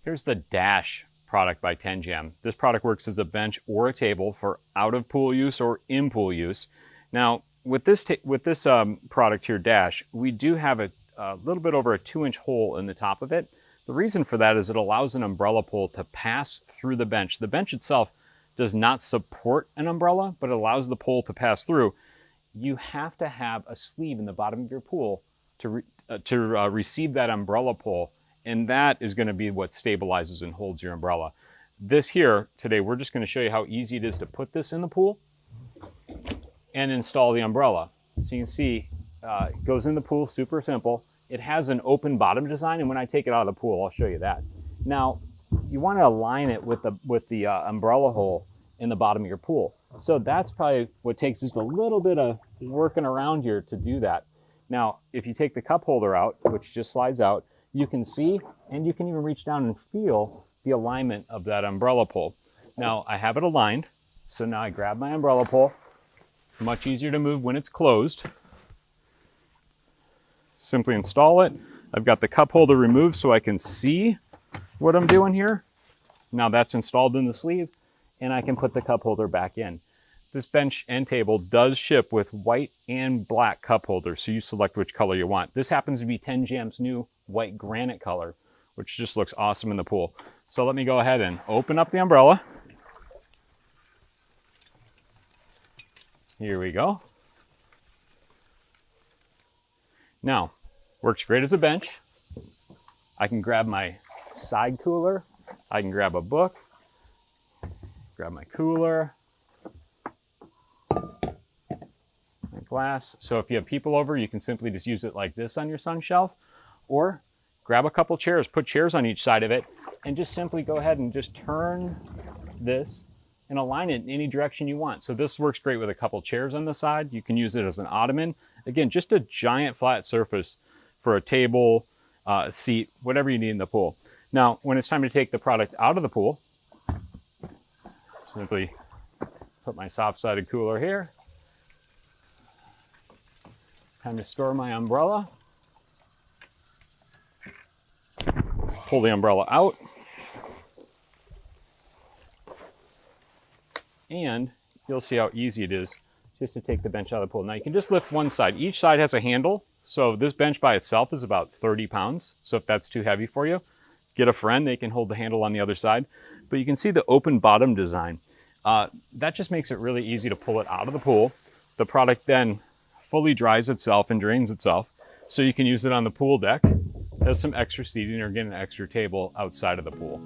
Here's the Dash product by Tenjam. This product works as a bench or a table for out of pool use or in pool use. Now, with this product here, Dash, we do have a little bit over a 2-inch hole in the top of it. The reason for that is it allows an umbrella pole to pass through the bench. The bench itself does not support an umbrella, but it allows the pole to pass through. You have to have a sleeve in the bottom of your pool to receive that umbrella pole, and that is going to be what stabilizes and holds your umbrella. This here, today, we're just going to show you how easy it is to put this in the pool and install the umbrella. So you can see it goes in the pool, super simple. It has an open bottom design, and when I take it out of the pool, I'll show you that. Now, you want to align it with the umbrella hole in the bottom of your pool. So that's probably what takes just a little bit of working around here to do that. Now, if you take the cup holder out, which just slides out, you can see, and you can even reach down and feel the alignment of that umbrella pole. Now, I have it aligned, so now I grab my umbrella pole. Much easier to move when it's closed. Simply install it. I've got the cup holder removed so I can see what I'm doing here. Now that's installed in the sleeve, and I can put the cup holder back in. This bench and table does ship with white and black cup holders, so you select which color you want. This happens to be Tenjam's new white granite color, which just looks awesome in the pool. So let me go ahead and open up the umbrella. Here we go. Now, works great as a bench. I can grab my side cooler. I can grab a book, grab my cooler, my glass. So if you have people over, you can simply just use it like this on your sun shelf, or grab a couple chairs, put chairs on each side of it, and just simply go ahead and just turn this and align it in any direction you want. So this works great with a couple chairs on the side. You can use it as an ottoman. Again, just a giant flat surface for a table, seat, whatever you need in the pool. Now, when it's time to take the product out of the pool, simply put my soft-sided cooler here. Time to store my umbrella. Pull the umbrella out. And you'll see how easy it is just to take the bench out of the pool. Now you can just lift one side. Each side has a handle. So this bench by itself is about 30 pounds. So if that's too heavy for you, get a friend, they can hold the handle on the other side. But you can see the open bottom design. That just makes it really easy to pull it out of the pool. The product then fully dries itself and drains itself. So you can use it on the pool deck as some extra seating or get an extra table outside of the pool.